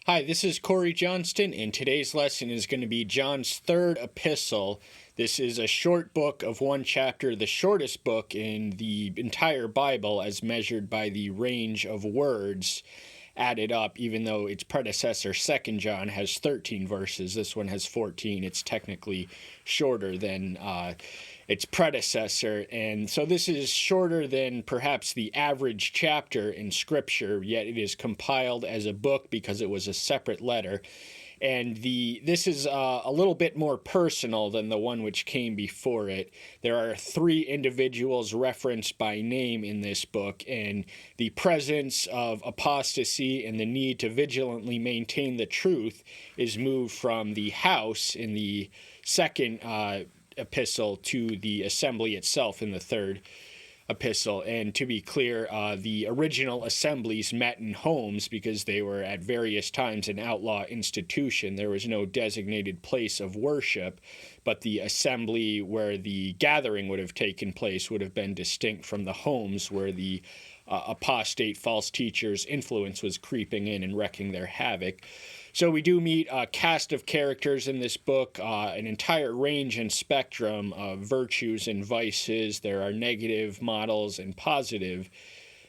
Hi, this is Corey Johnston, and today's lesson is going to be John's third epistle. This is a short book of one chapter, the shortest book in the entire Bible as measured by the range of words added up, even though its predecessor, 2nd John, has 13 verses. This one has 14. It's technically shorter than its predecessor, and so this is shorter than perhaps the average chapter in Scripture, yet it is compiled as a book because it was a separate letter. And this is a little bit more personal than the one which came before it. There are 3 individuals referenced by name in this book, and the presence of apostasy and the need to vigilantly maintain the truth is moved from the house in the second epistle to the assembly itself in the third epistle. And to be clear, the original assemblies met in homes because they were at various times an outlaw institution. There was no designated place of worship, but the assembly where the gathering would have taken place would have been distinct from the homes where the apostate false teachers' influence was creeping in and wreaking their havoc. So we do meet a cast of characters in this book, an entire range and spectrum of virtues and vices. There are negative models and positive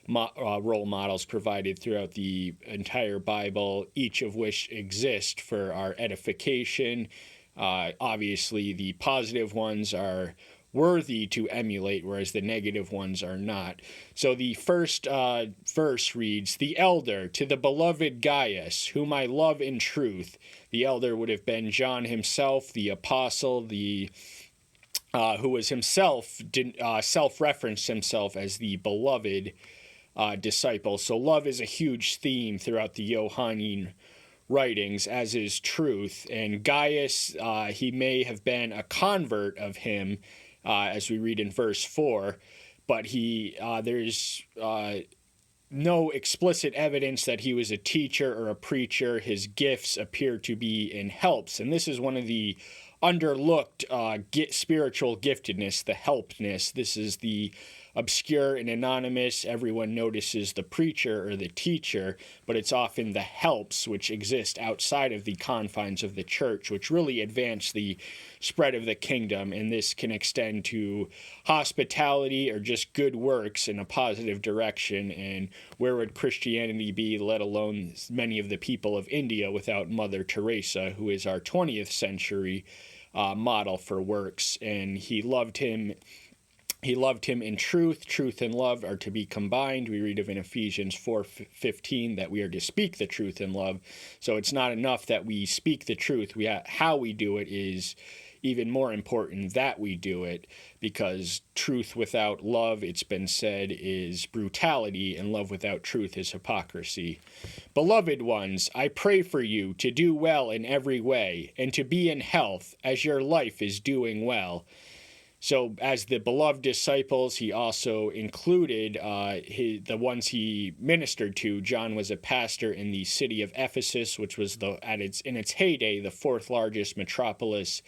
role models provided throughout the entire Bible, each of which exist for our edification. Obviously, the positive ones are worthy to emulate, whereas the negative ones are not. So the first verse reads, "The elder, to the beloved Gaius, whom I love in truth." The elder would have been John himself, the apostle, who was himself self-referenced himself as the beloved disciple. So love is a huge theme throughout the Johannine writings, as is truth. And Gaius, he may have been a convert of him, as we read in verse 4, but there's no explicit evidence that he was a teacher or a preacher. His gifts appear to be in helps, and this is one of the underlooked spiritual giftedness, the helpness. This is the obscure and anonymous. Everyone notices the preacher or the teacher, but it's often the helps which exist outside of the confines of the church, which really advance the spread of the kingdom. And this can extend to hospitality or just good works in a positive direction. And where would Christianity be, let alone many of the people of India, without Mother Teresa, who is our 20th century model for works? And he loved him in truth. Truth and love are to be combined. We read of in Ephesians 4:15 that we are to speak the truth in love. So it's not enough that we speak the truth. How we do it is even more important that we do it, because truth without love, it's been said, is brutality, and love without truth is hypocrisy. Beloved ones, I pray for you to do well in every way, and to be in health, as your life is doing well. So as the beloved disciples, he also included the ones he ministered to. John was a pastor in the city of Ephesus, which was in its heyday the 4th largest metropolis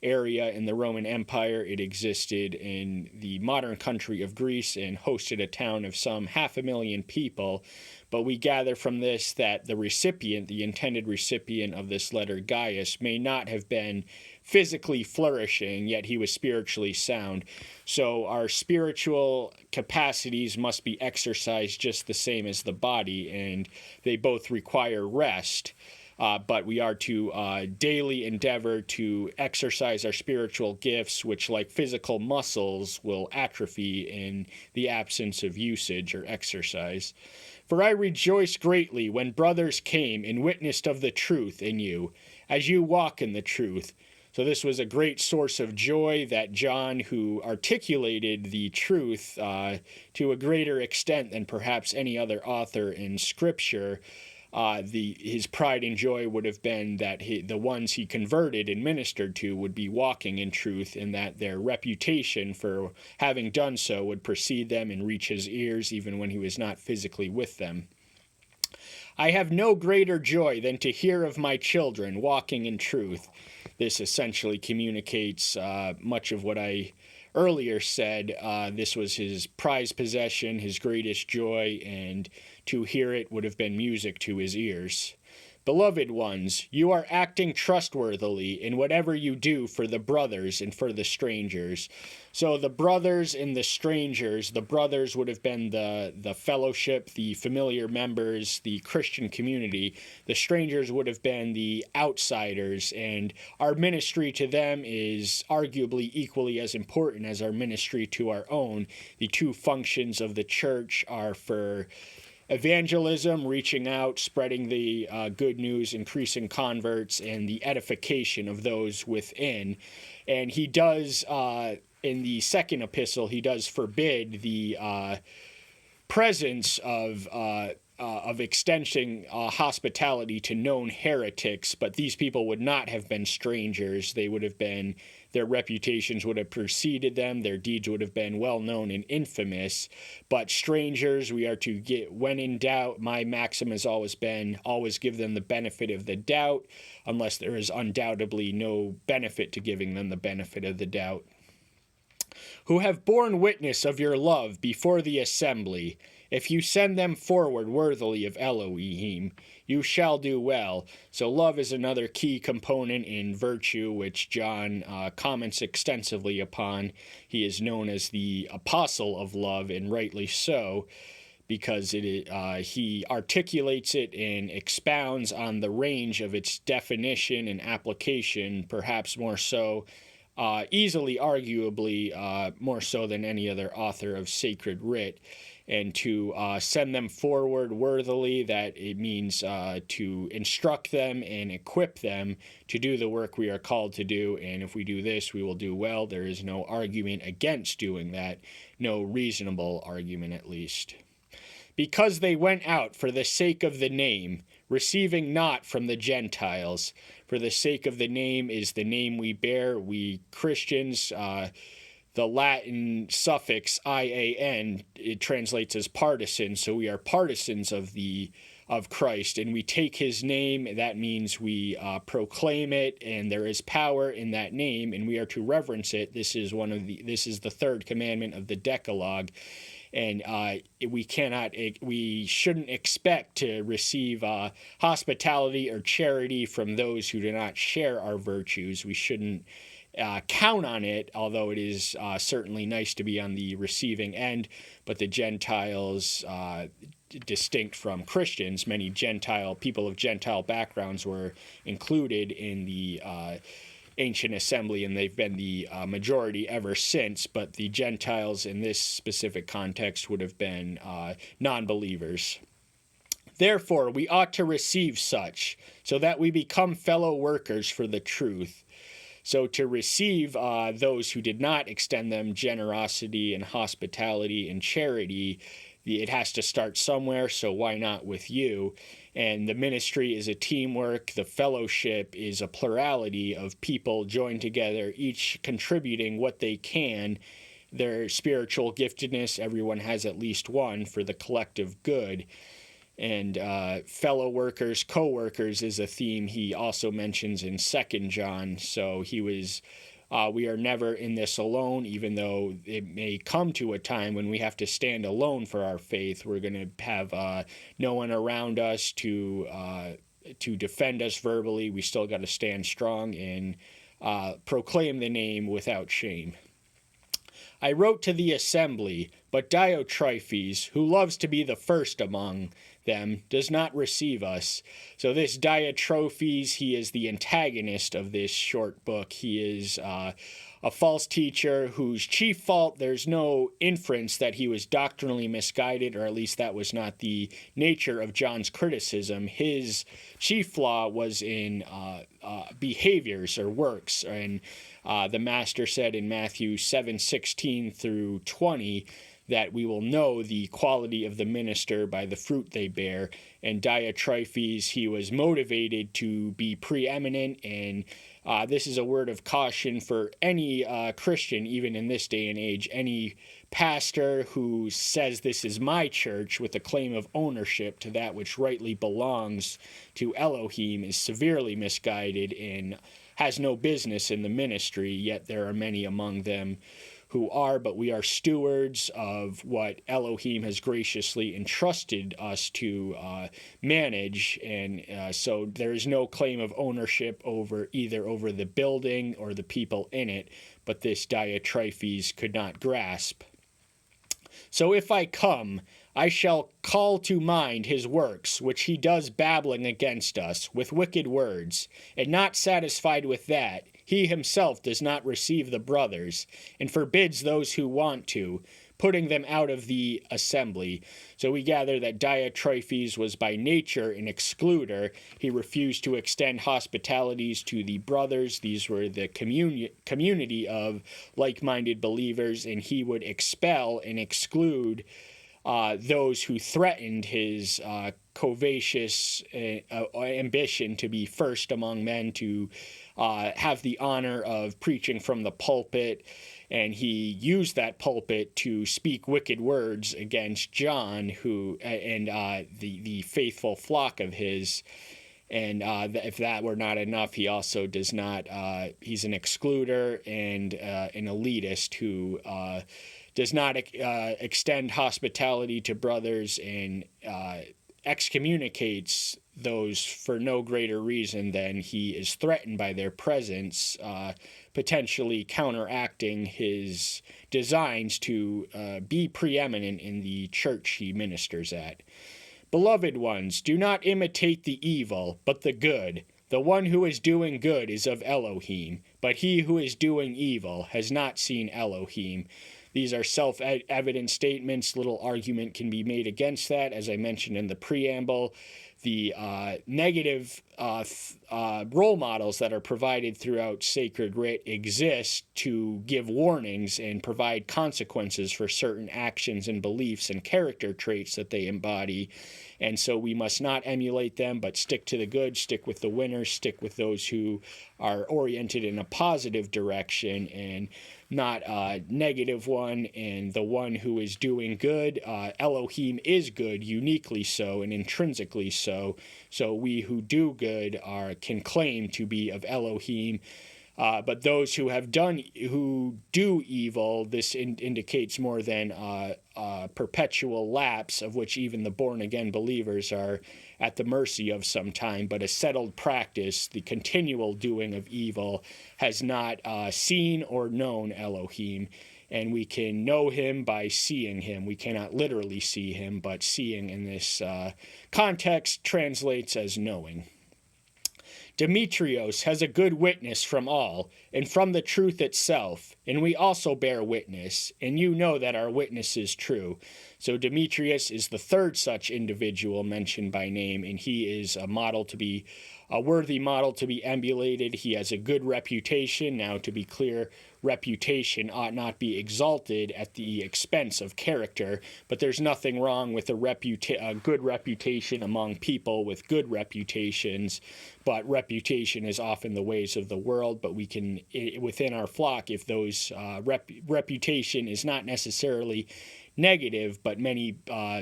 area in the Roman Empire. It existed in the modern country of Greece and hosted a town of some 500,000 people. But we gather from this that the intended recipient of this letter, Gaius, may not have been physically flourishing, yet he was spiritually sound. So our spiritual capacities must be exercised just the same as the body, and they both require rest. But we are to daily endeavor to exercise our spiritual gifts, which, like physical muscles, will atrophy in the absence of usage or exercise. For I rejoiced greatly when brothers came and witnessed of the truth in you, as you walk in the truth. So this was a great source of joy that John, who articulated the truth to a greater extent than perhaps any other author in Scripture, his pride and joy would have been that the ones he converted and ministered to would be walking in truth, and that their reputation for having done so would precede them and reach his ears even when he was not physically with them. I have no greater joy than to hear of my children walking in truth. This essentially communicates much of what I earlier said. This was his prized possession, his greatest joy, and to hear it would have been music to his ears. Beloved ones, you are acting trustworthily in whatever you do for the brothers and for the strangers. So the brothers and the strangers, the brothers would have been the fellowship, the familiar members, the Christian community. The strangers would have been the outsiders, and our ministry to them is arguably equally as important as our ministry to our own. The two functions of the church are for evangelism, reaching out, spreading the good news, increasing converts, and the edification of those within. And he does, in the second epistle, he does forbid the presence of extending hospitality to known heretics, but these people would not have been strangers. They would have been, their reputations would have preceded them, their deeds would have been well known and infamous. But strangers, we are to get, when in doubt, my maxim has always been, always give them the benefit of the doubt, unless there is undoubtedly no benefit to giving them the benefit of the doubt. Who have borne witness of your love before the assembly. If you send them forward worthily of Elohim, you shall do well. So love is another key component in virtue, which John comments extensively upon. He is known as the apostle of love, and rightly so, because he articulates it and expounds on the range of its definition and application, perhaps more so, easily, arguably, more so than any other author of sacred writ. And to send them forward worthily, that it means to instruct them and equip them to do the work we are called to do. And if we do this, we will do well. There is no argument against doing that, no reasonable argument at least. Because they went out for the sake of the name, receiving not from the Gentiles. For the sake of the name is the name we bear, we Christians. The Latin suffix ian, it translates as partisan, so we are partisans of Christ, and we take his name. That means we proclaim it, and there is power in that name, and we are to reverence it. This is the third commandment of the Decalogue, and we shouldn't expect to receive hospitality or charity from those who do not share our virtues. We shouldn't count on it, although it is certainly nice to be on the receiving end. But the Gentiles, distinct from Christians, many people of Gentile backgrounds were included in the ancient assembly, and they've been the majority ever since. But the Gentiles in this specific context would have been non-believers. Therefore, we ought to receive such, so that we become fellow workers for the truth. So to receive those who did not extend them generosity and hospitality and charity, it has to start somewhere, so why not with you? And the ministry is a teamwork. The fellowship is a plurality of people joined together, each contributing what they can, their spiritual giftedness. Everyone has at least one for the collective good. And fellow workers, co-workers is a theme he also mentions in 2 John. So we are never in this alone, even though it may come to a time when we have to stand alone for our faith. We're going to have no one around us to defend us verbally. We still got to stand strong and proclaim the name without shame. I wrote to the assembly, but Diotrephes, who loves to be the first among them, does not receive us. So this Diotrephes, he is the antagonist of this short book. He is a false teacher whose chief fault, there's no inference that he was doctrinally misguided, or at least that was not the nature of John's criticism. His chief flaw was in behaviors or works, and the master said in Matthew 7:16 through 20 that we will know the quality of the minister by the fruit they bear. And Diotrephes, he was motivated to be preeminent, and this is a word of caution for any Christian, even in this day and age. Any pastor who says this is my church with a claim of ownership to that which rightly belongs to Elohim is severely misguided and has no business in the ministry, yet there are many among them who are, but we are stewards of what Elohim has graciously entrusted us to manage, and so there is no claim of ownership over the building or the people in it, but this Diotrephes could not grasp. So if I come, I shall call to mind his works, which he does babbling against us, with wicked words, and not satisfied with that, he himself does not receive the brothers, and forbids those who want to, putting them out of the assembly. So we gather that Diotrephes was by nature an excluder. He refused to extend hospitalities to the brothers. These were the community of like-minded believers, and he would expel and exclude those who threatened his covetous ambition to be first among men, to have the honor of preaching from the pulpit. And he used that pulpit to speak wicked words against John, and the faithful flock of his. And if that were not enough, he also does not. He's an excluder and an elitist who does not extend hospitality to brothers, and excommunicates those for no greater reason than he is threatened by their presence, potentially counteracting his designs to be preeminent in the church he ministers at. Beloved ones, do not imitate the evil, but the good. The one who is doing good is of Elohim, but he who is doing evil has not seen Elohim. These are self-evident statements. Little argument can be made against that. As I mentioned in the preamble, the negative role models that are provided throughout sacred writ exist to give warnings and provide consequences for certain actions and beliefs and character traits that they embody. And so we must not emulate them, but stick to the good, stick with the winners, stick with those who are oriented in a positive direction and not a negative one. And the one who is doing good, Elohim is good, uniquely so and intrinsically so. So we who do good can claim to be of Elohim. But those who do evil, this indicates more than perpetual lapse, of which even the born-again believers are at the mercy of sometime. But a settled practice, the continual doing of evil, has not seen or known Elohim. And we can know him by seeing him. We cannot literally see him, but seeing in this context translates as knowing. Demetrios has a good witness from all, and from the truth itself, and we also bear witness, and you know that our witness is true. So Demetrius is the third such individual mentioned by name, and he is a worthy model to be emulated. He has a good reputation. Now, to be clear, reputation ought not be exalted at the expense of character, but there's nothing wrong with a good reputation among people with good reputations, but reputation is often the ways of the world. But we can, within our flock, if those reputation is not necessarily negative, but many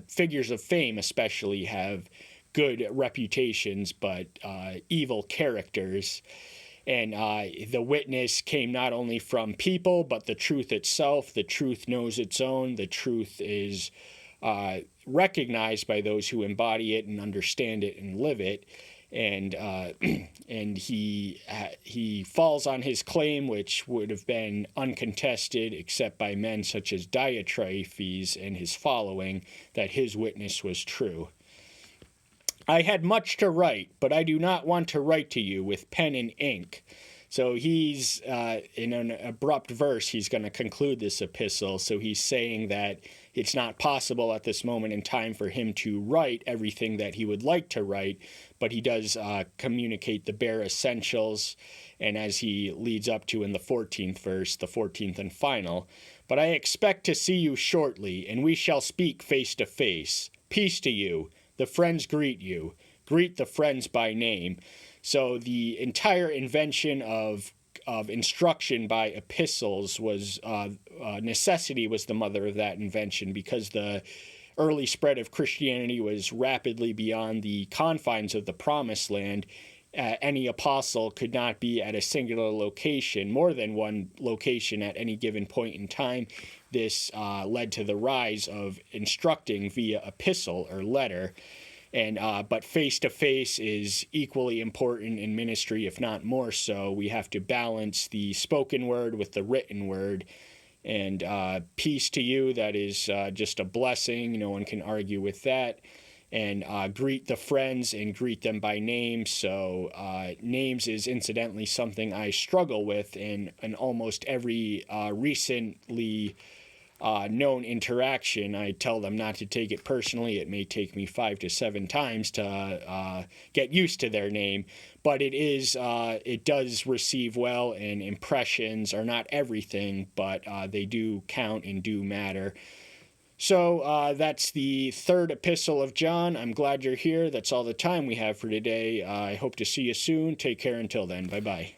figures of fame especially have good reputations, but evil characters. And the witness came not only from people, but the truth itself. The truth knows its own. The truth is recognized by those who embody it and understand it and live it. And he falls on his claim, which would have been uncontested except by men such as Diotrephes and his following, that his witness was true. I had much to write, but I do not want to write to you with pen and ink. So he's, in an abrupt verse, he's going to conclude this epistle. So he's saying that it's not possible at this moment in time for him to write everything that he would like to write, but he does communicate the bare essentials. And as he leads up to in the 14th verse, the 14th and final, but I expect to see you shortly, and we shall speak face to face. Peace to you. The friends greet you. Greet the friends by name. So the entire invention of instruction by epistles was necessity was the mother of that invention, because the early spread of Christianity was rapidly beyond the confines of the Promised Land. any apostle could not be at a singular location, more than one location at any given point in time. This led to the rise of instructing via epistle or letter. And but face-to-face is equally important in ministry, if not more so. We have to balance the spoken word with the written word. And peace to you. That is just a blessing. No one can argue with that. And greet the friends and greet them by name. So names is incidentally something I struggle with in almost every recently known interaction. I tell them not to take it personally. It may take me 5 to 7 times to get used to their name, but it does receive well, and impressions are not everything, but they do count and do matter. So that's the third epistle of John. I'm glad you're here. That's all the time we have for today. I hope to see you soon. Take care until then. Bye-bye.